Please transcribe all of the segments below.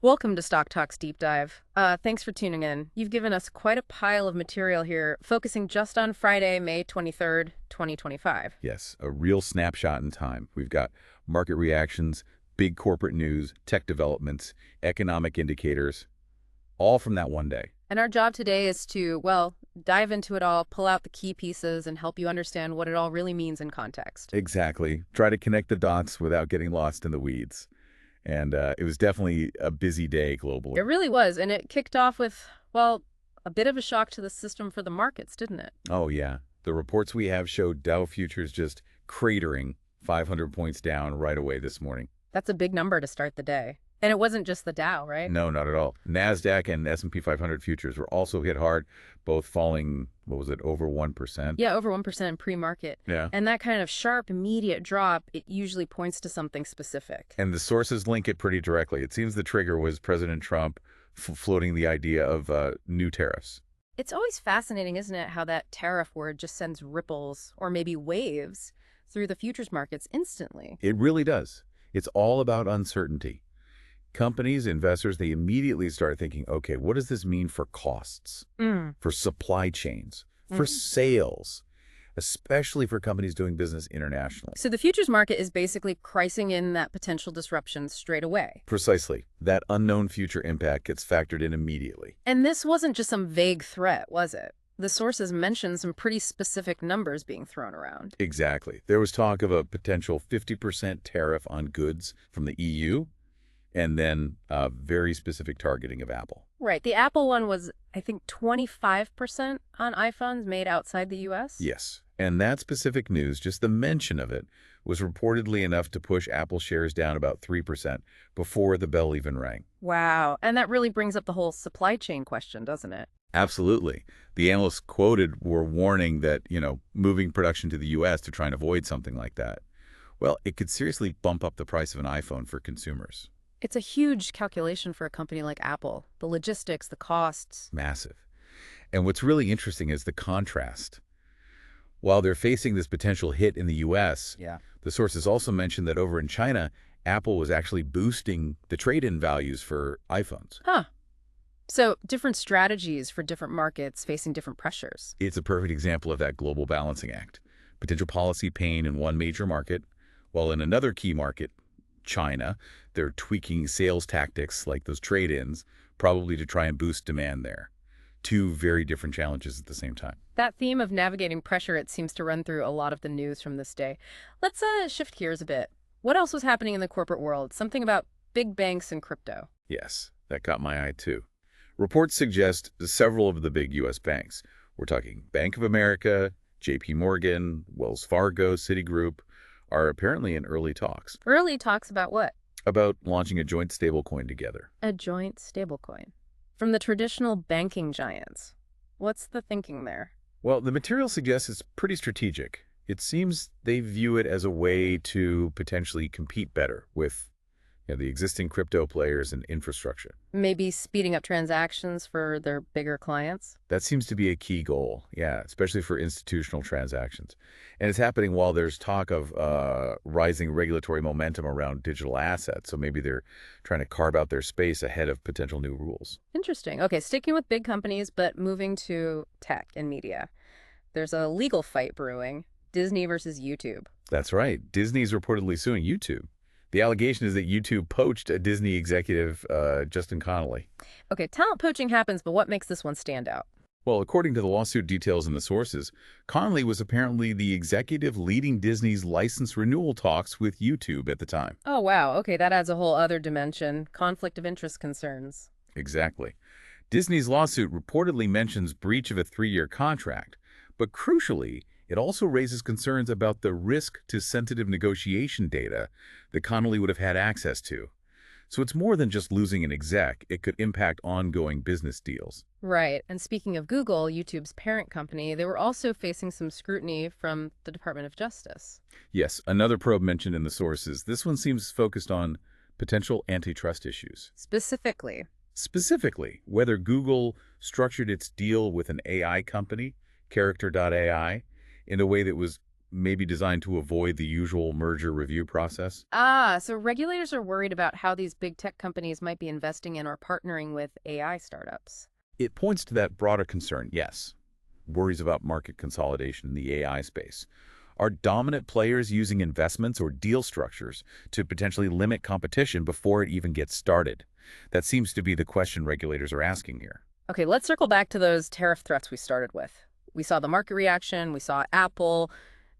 Welcome to Stock Talks Deep Dive. Thanks for tuning in. You've given us quite a pile of material here, focusing just on Friday, May 23rd, 2025. Yes, a real snapshot in time. We've got market reactions, big corporate news, tech developments, economic indicators, all from that one day. And our job today is to, well, dive into it all, pull out the key pieces, and help you understand what it all really means in context. Exactly. Try to connect the dots without getting lost in the weeds. And it was definitely a busy day globally. It really was, and it kicked off with, well, a bit of a shock to the system for the markets, didn't it? Oh, yeah. The reports we have showed Dow futures just cratering 500 points down right away this morning. That's a big number to start the day. And it wasn't just the Dow, right? No, not at all. NASDAQ and S&P 500 futures were also hit hard, both falling, what was it, over 1%? Yeah, over 1% in pre-market. Yeah. And that kind of sharp, immediate drop, it usually points to something specific. And the sources link it pretty directly. It seems the trigger was President Trump floating the idea of new tariffs. It's always fascinating, isn't it, how that tariff word just sends ripples, or maybe waves, through the futures markets instantly. It really does. It's all about uncertainty. Companies, investors, they immediately start thinking, okay, what does this mean for costs, for supply chains, for sales, especially for companies doing business internationally? So the futures market is basically pricing in that potential disruption straight away. Precisely. That unknown future impact gets factored in immediately. And this wasn't just some vague threat, was it? The sources mentioned some pretty specific numbers being thrown around. Exactly. There was talk of a potential 50% tariff on goods from the EU, and then very specific targeting of Apple. Right. The Apple one was, I think, 25% on iPhones made outside the U.S.? Yes. And that specific news, just the mention of it, was reportedly enough to push Apple shares down about 3% before the bell even rang. Wow. And that really brings up the whole supply chain question, doesn't it? Absolutely. The analysts quoted were warning that, moving production to the U.S. to try and avoid something like that, well, it could seriously bump up the price of an iPhone for consumers. It's a huge calculation for a company like Apple. The logistics, the costs. Massive. And what's really interesting is the contrast. While they're facing this potential hit in the U.S., the sources also mentioned that over in China, Apple was actually boosting the trade-in values for iPhones. Huh. So different strategies for different markets facing different pressures. It's a perfect example of that global balancing act. Potential policy pain in one major market, while in another key market, China, they're tweaking sales tactics like those trade-ins, probably to try and boost demand there. Two very different challenges at the same time. That theme of navigating pressure, it seems to run through a lot of the news from this day. Let's shift gears a bit. What else was happening in the corporate world? Something about big banks and crypto. Yes, that caught my eye too. Reports suggest several of the big U.S. banks. We're talking Bank of America, JPMorgan, Wells Fargo, Citigroup, are apparently in early talks. Early talks about what? About launching a joint stablecoin together. A joint stablecoin. From the traditional banking giants. What's the thinking there? Well, the material suggests it's pretty strategic. It seems they view it as a way to potentially compete better with the existing crypto players and infrastructure. Maybe speeding up transactions for their bigger clients? That seems to be a key goal, yeah, especially for institutional transactions. And it's happening while there's talk of rising regulatory momentum around digital assets. So maybe they're trying to carve out their space ahead of potential new rules. Interesting. Okay, sticking with big companies, but moving to tech and media. There's a legal fight brewing, Disney versus YouTube. That's right. Disney's reportedly suing YouTube. The allegation is that YouTube poached a Disney executive, Justin Connolly. Okay, talent poaching happens, but what makes this one stand out? Well, according to the lawsuit details in the sources, Connolly was apparently the executive leading Disney's license renewal talks with YouTube at the time. Oh, wow. Okay, that adds a whole other dimension. Conflict of interest concerns. Exactly. Disney's lawsuit reportedly mentions breach of a 3-year contract, but crucially, it also raises concerns about the risk to sensitive negotiation data that Connolly would have had access to. So it's more than just losing an exec. It could impact ongoing business deals. Right. And speaking of Google, YouTube's parent company, they were also facing some scrutiny from the Department of Justice. Yes, another probe mentioned in the sources. This one seems focused on potential antitrust issues. Specifically, whether Google structured its deal with an AI company, Character.AI, in a way that was maybe designed to avoid the usual merger review process. Ah, so regulators are worried about how these big tech companies might be investing in or partnering with AI startups. It points to that broader concern, yes. Worries about market consolidation in the AI space. Are dominant players using investments or deal structures to potentially limit competition before it even gets started? That seems to be the question regulators are asking here. Okay, let's circle back to those tariff threats we started with. We saw the market reaction, we saw Apple.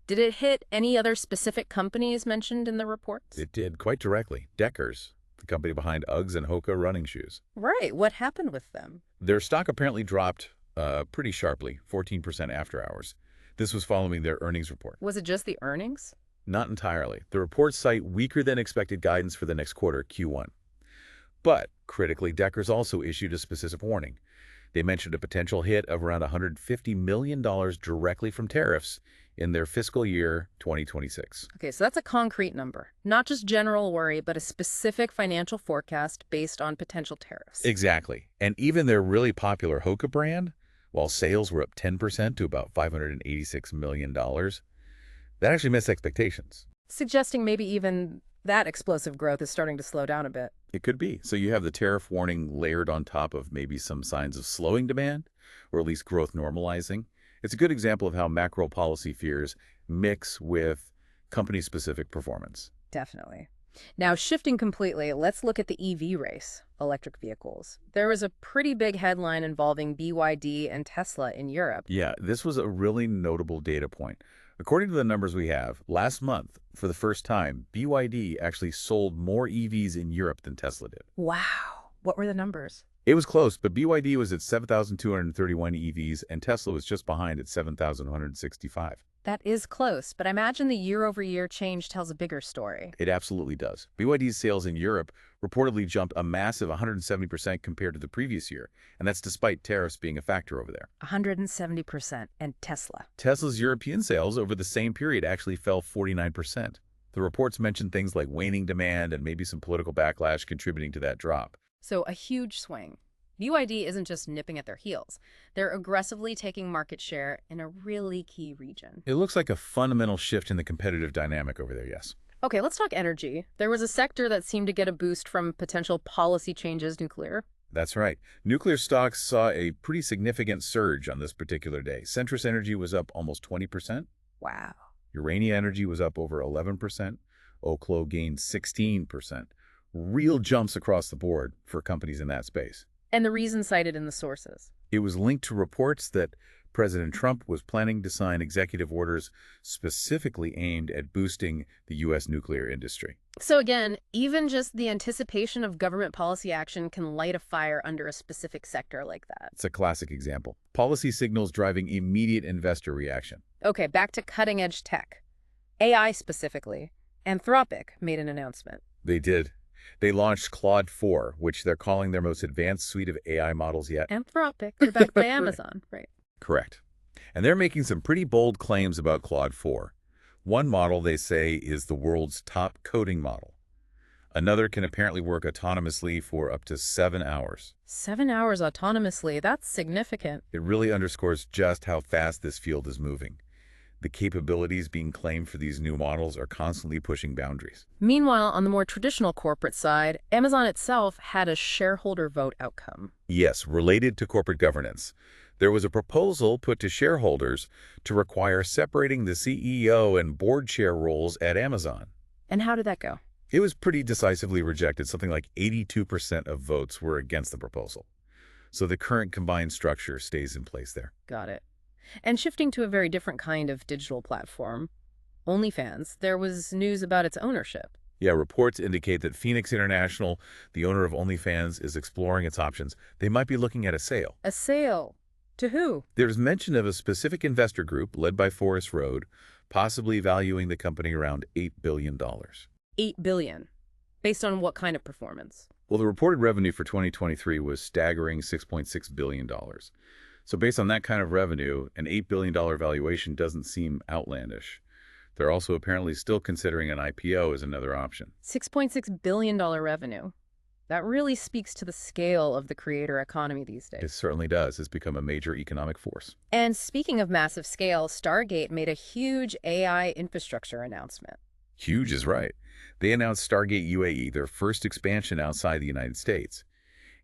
Did it hit any other specific companies mentioned in the reports? It did quite directly. Deckers, the company behind Uggs and Hoka running shoes. Right, what happened with them? Their stock apparently dropped pretty sharply, 14% after hours. This was following their earnings report. Was it just the earnings? Not entirely. The reports cite weaker than expected guidance for the next quarter, Q1. But, critically, Deckers also issued a specific warning. They mentioned a potential hit of around $150 million directly from tariffs in their fiscal year 2026. Okay, so that's a concrete number. Not just general worry, but a specific financial forecast based on potential tariffs. Exactly. And even their really popular Hoka brand, while sales were up 10% to about $586 million, that actually missed expectations. Suggesting maybe even that explosive growth is starting to slow down a bit. It could be. So you have the tariff warning layered on top of maybe some signs of slowing demand, or at least growth normalizing. It's a good example of how macro policy fears mix with company-specific performance. Definitely. Now, shifting completely, let's look at the EV race, electric vehicles. There was a pretty big headline involving BYD and Tesla in Europe. Yeah, this was a really notable data point. According to the numbers we have, last month, for the first time, BYD actually sold more EVs in Europe than Tesla did. Wow. What were the numbers? It was close, but BYD was at 7,231 EVs, and Tesla was just behind at 7,165. That is close, but I imagine the year-over-year change tells a bigger story. It absolutely does. BYD's sales in Europe reportedly jumped a massive 170% compared to the previous year, and that's despite tariffs being a factor over there. 170%. And Tesla? Tesla's European sales over the same period actually fell 49%. The reports mentioned things like waning demand and maybe some political backlash contributing to that drop. So a huge swing. BYD isn't just nipping at their heels. They're aggressively taking market share in a really key region. It looks like a fundamental shift in the competitive dynamic over there, yes. Okay, let's talk energy. There was a sector that seemed to get a boost from potential policy changes, nuclear. That's right. Nuclear stocks saw a pretty significant surge on this particular day. Centrus Energy was up almost 20%. Wow. Urania Energy was up over 11%. Oklo gained 16%. Real jumps across the board for companies in that space. And the reason cited in the sources? It was linked to reports that President Trump was planning to sign executive orders specifically aimed at boosting the U.S. nuclear industry. So again, even just the anticipation of government policy action can light a fire under a specific sector like that. It's a classic example. Policy signals driving immediate investor reaction. Okay, back to cutting-edge tech. AI specifically. Anthropic made an announcement. They did. They launched Claude 4, which they're calling their most advanced suite of AI models yet. Anthropic, they're backed by Amazon, right? Correct. And they're making some pretty bold claims about Claude 4. One model, they say, is the world's top coding model. Another can apparently work autonomously for up to 7 hours. 7 hours autonomously, that's significant. It really underscores just how fast this field is moving. The capabilities being claimed for these new models are constantly pushing boundaries. Meanwhile, on the more traditional corporate side, Amazon itself had a shareholder vote outcome. Yes, related to corporate governance. There was a proposal put to shareholders to require separating the CEO and board chair roles at Amazon. And how did that go? It was pretty decisively rejected. Something like 82% of votes were against the proposal. So the current combined structure stays in place there. Got it. And shifting to a very different kind of digital platform, OnlyFans, there was news about its ownership. Yeah, reports indicate that Phoenix International, the owner of OnlyFans, is exploring its options. They might be looking at a sale. A sale? To who? There's mention of a specific investor group led by Forest Road, possibly valuing the company around $8 billion. $8 billion. Based on what kind of performance? Well, the reported revenue for 2023 was staggering $6.6 billion. So based on that kind of revenue, an $8 billion valuation doesn't seem outlandish. They're also apparently still considering an IPO as another option. $6.6 billion revenue. That really speaks to the scale of the creator economy these It days. certainly does. It's become a major economic force. And speaking of massive scale, Stargate made a huge AI infrastructure announcement. Huge is right. They announced Stargate UAE, their first expansion outside the United States.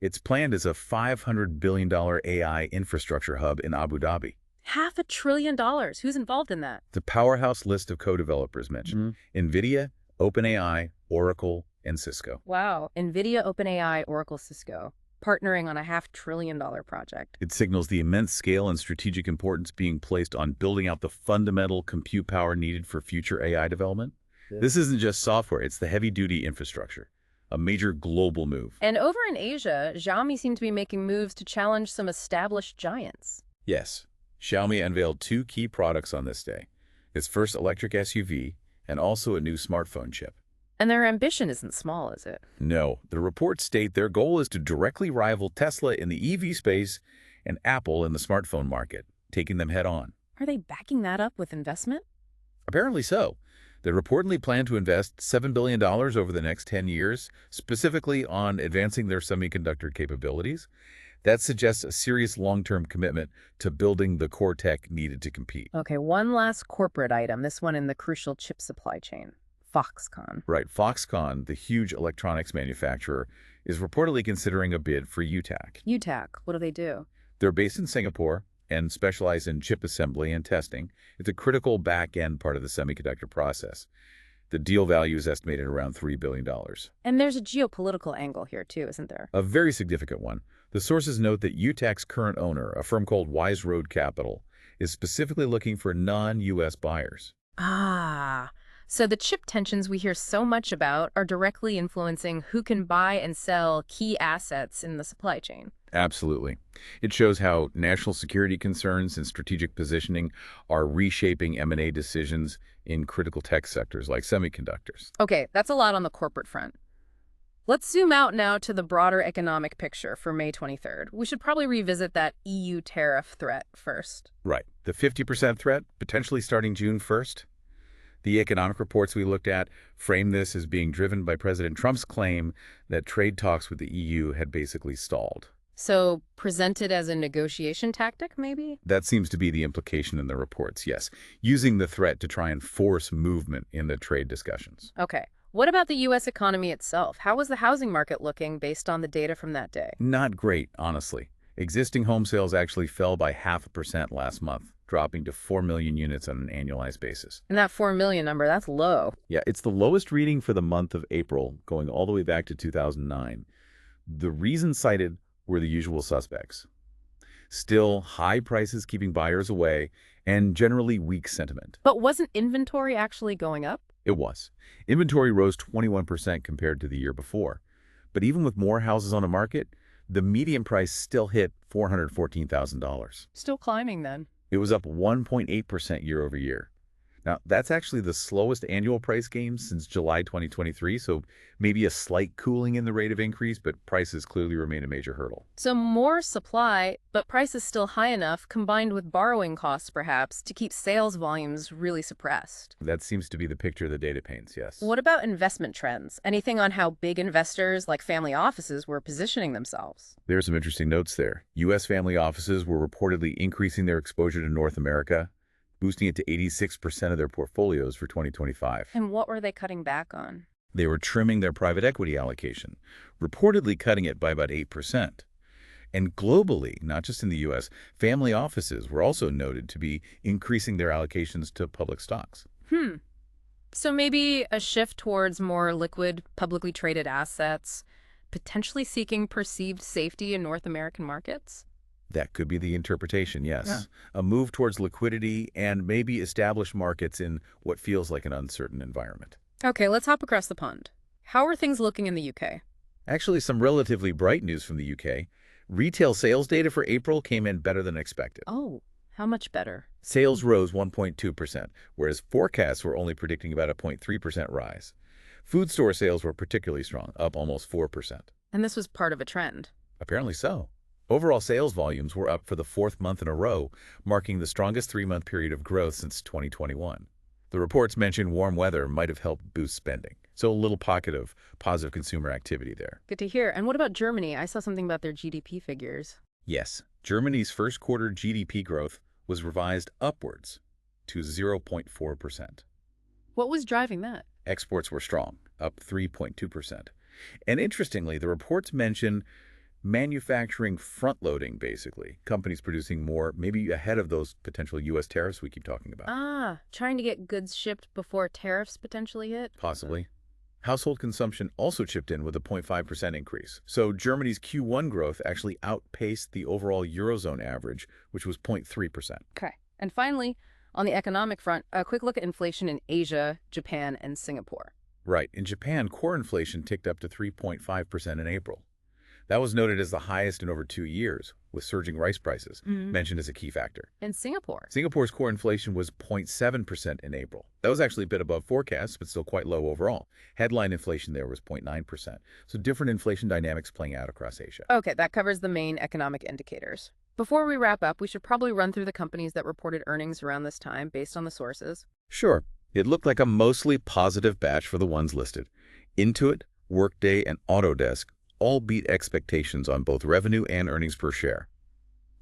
It's planned as a $500 billion AI infrastructure hub in Abu Dhabi. $500 billion. Who's involved in that? The powerhouse list of co-developers mentioned: NVIDIA, OpenAI, Oracle, and Cisco. Wow. NVIDIA, OpenAI, Oracle, Cisco, partnering on a $500 billion project. It signals the immense scale and strategic importance being placed on building out the fundamental compute power needed for future AI development. This isn't just software, it's the heavy-duty infrastructure, a major global move. And over in Asia, Xiaomi seemed to be making moves to challenge some established giants. Yes, Xiaomi unveiled two key products on this day: its first electric SUV and also a new smartphone chip. And their ambition isn't small, is it? No, the reports state their goal is to directly rival Tesla in the EV space and Apple in the smartphone market, taking them head on. Are they backing that up with investment? Apparently so. They reportedly plan to invest $7 billion over the next 10 years, specifically on advancing their semiconductor capabilities. That suggests a serious long-term commitment to building the core tech needed to compete. Okay, one last corporate item, this one in the crucial chip supply chain. Foxconn. Right, Foxconn, the huge electronics manufacturer, is reportedly considering a bid for UTAC. UTAC, what do they do? They're based in Singapore and specialize in chip assembly and testing. It's a critical back-end part of the semiconductor process. The deal value is estimated around $3 billion. And there's a geopolitical angle here too, isn't there? A very significant one. The sources note that UTAC's current owner, a firm called Wise Road Capital, is specifically looking for non-U.S. buyers. Ah, so the chip tensions we hear so much about are directly influencing who can buy and sell key assets in the supply chain. Absolutely. It shows how national security concerns and strategic positioning are reshaping M&A decisions in critical tech sectors like semiconductors. Okay, that's a lot on the corporate front. Let's zoom out now to the broader economic picture for May 23rd. We should probably revisit that EU tariff threat first. Right. The 50% threat, potentially starting June 1st. The economic reports we looked at frame this as being driven by President Trump's claim that trade talks with the EU had basically stalled. So presented as a negotiation tactic, maybe? That seems to be the implication in the reports, yes, using the threat to try and force movement in the trade discussions. Okay. What about the U.S. economy itself? How was the housing market looking based on the data from that day? Not great, honestly. Existing home sales actually fell by 0.5% last month, dropping to 4 million units on an annualized basis. And that 4 million number, that's low. Yeah, it's the lowest reading for the month of April, going all the way back to 2009. The reason cited were the usual suspects. Still, high prices keeping buyers away, and generally weak sentiment. But wasn't inventory actually going up? It was. Inventory rose 21% compared to the year before. But even with more houses on the market, the median price still hit $414,000. Still climbing then. It was up 1.8% year over year. Now, that's actually the slowest annual price gain since July 2023, so maybe a slight cooling in the rate of increase, but prices clearly remain a major hurdle. So more supply, but prices still high enough, combined with borrowing costs perhaps, to keep sales volumes really suppressed. That seems to be the picture the data paints, yes. What about investment trends? Anything on how big investors like family offices were positioning themselves? There's some interesting notes there. U.S. family offices were reportedly increasing their exposure to North America, boosting it to 86% of their portfolios for 2025. And what were they cutting back on? They were trimming their private equity allocation, reportedly cutting it by about 8%. And globally, not just in the U.S., family offices were also noted to be increasing their allocations to public stocks. So maybe a shift towards more liquid, publicly traded assets, potentially seeking perceived safety in North American markets? That could be the interpretation, yes. Yeah. A move towards liquidity and maybe establish markets in what feels like an uncertain environment. Okay, let's hop across the pond. How are things looking in the UK? Actually, some relatively bright news from the UK. Retail sales data for April came in better than expected. Oh, how much better? Sales rose 1.2%, whereas forecasts were only predicting about a 0.3% rise. Food store sales were particularly strong, up almost 4%. And this was part of a trend. Apparently so. Overall sales volumes were up for the fourth month in a row, marking the strongest three-month period of growth since 2021. The reports mentioned warm weather might have helped boost spending. So a little pocket of positive consumer activity there. Good to hear. And what about Germany? I saw something about their GDP figures. Yes, Germany's first quarter GDP growth was revised upwards to 0.4%. What was driving that? Exports were strong, up 3.2%. And interestingly, the reports mention manufacturing front-loading, basically. Companies producing more, maybe ahead of those potential U.S. tariffs we keep talking about. Ah, trying to get goods shipped before tariffs potentially hit? Possibly. Household consumption also chipped in with a 0.5% increase. So Germany's Q1 growth actually outpaced the overall Eurozone average, which was 0.3%. Okay. And finally, on the economic front, a quick look at inflation in Asia, Japan, and Singapore. Right. In Japan, core inflation ticked up to 3.5% in April. That was noted as the highest in over 2 years, with surging rice prices mentioned as a key factor. In Singapore? Singapore's core inflation was 0.7% in April. That was actually a bit above forecasts, but still quite low overall. Headline inflation there was 0.9%. So different inflation dynamics playing out across Asia. Okay, that covers the main economic indicators. Before we wrap up, we should probably run through the companies that reported earnings around this time based on the sources. Sure, it looked like a mostly positive batch for the ones listed. Intuit, Workday, and Autodesk all beat expectations on both revenue and earnings per share.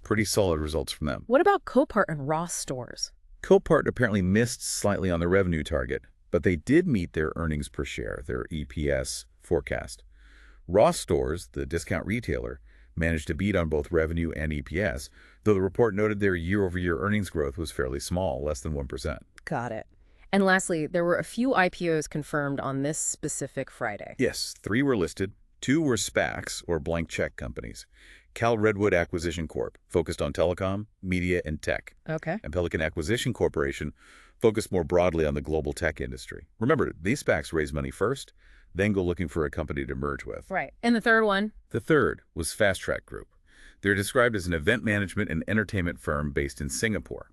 Pretty solid results from them. What about Copart and Ross Stores? Copart apparently missed slightly on the revenue target, but they did meet their earnings per share, their EPS forecast. Ross Stores, the discount retailer, managed to beat on both revenue and EPS, though the report noted their year-over-year earnings growth was fairly small, less than 1%. Got it. And lastly, there were a few IPOs confirmed on this specific Friday. Yes, 3 were listed. 2 were SPACs, or blank check companies. Cal Redwood Acquisition Corp. Focused on telecom, media, and tech. Okay. And Pelican Acquisition Corporation focused more broadly on the global tech industry. Remember, these SPACs raise money first, then go looking for a company to merge with. Right. And the third one? The third was Fast Track Group. They're described as an event management and entertainment firm based in Singapore.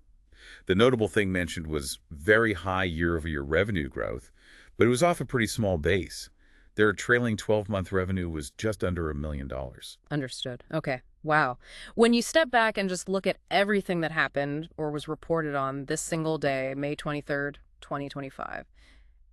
The notable thing mentioned was very high year-over-year revenue growth, but it was off a pretty small base. Their trailing 12-month revenue was just under $1 million. Understood. Okay. Wow. When you step back and just look at everything that happened or was reported on this single day, May 23rd, 2025,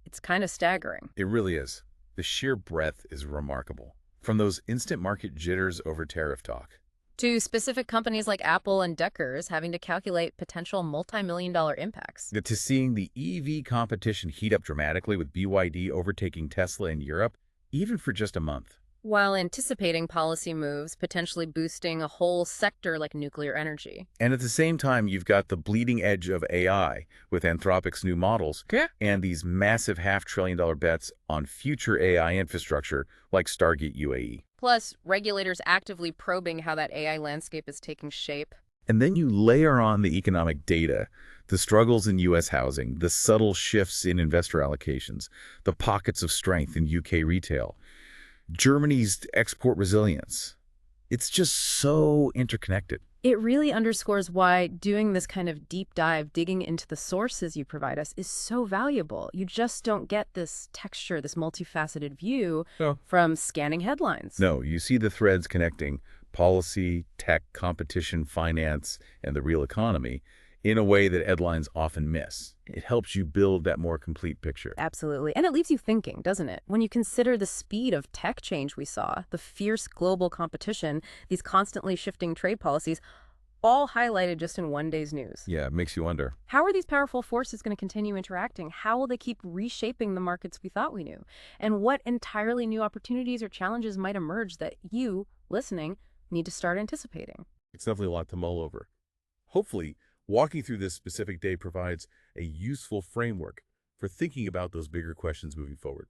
it's kind of staggering. It really is. The sheer breadth is remarkable. From those instant market jitters over tariff talk, To specific companies like Apple and Deckers having to calculate potential multi-million-dollar impacts. to seeing the EV competition heat up dramatically with BYD overtaking Tesla in Europe, even for just a month. While anticipating policy moves potentially boosting a whole sector like nuclear energy. And at the same time, you've got the bleeding edge of AI with Anthropic's new models and these massive half-trillion-dollar bets on future AI infrastructure like Stargate UAE. Plus, regulators actively probing how that AI landscape is taking shape. And then you layer on the economic data, the struggles in U.S. housing, the subtle shifts in investor allocations, the pockets of strength in UK retail, Germany's export resilience. It's just so interconnected. It really underscores why doing this kind of deep dive, digging into the sources you provide us, is so valuable. You just don't get this texture, this multifaceted view from scanning headlines. No, you see the threads connecting policy, tech, competition, finance, and the real economy in a way that headlines often miss. It helps you build that more complete picture. Absolutely. And it leaves you thinking, doesn't it? When you consider the speed of tech change we saw, the fierce global competition, these constantly shifting trade policies, all highlighted just in one day's news. Yeah, it makes you wonder. How are these powerful forces going to continue interacting? How will they keep reshaping the markets we thought we knew? And what entirely new opportunities or challenges might emerge that you, listening, need to start anticipating? It's definitely a lot to mull over. Hopefully, walking through this specific day provides a useful framework for thinking about those bigger questions moving forward.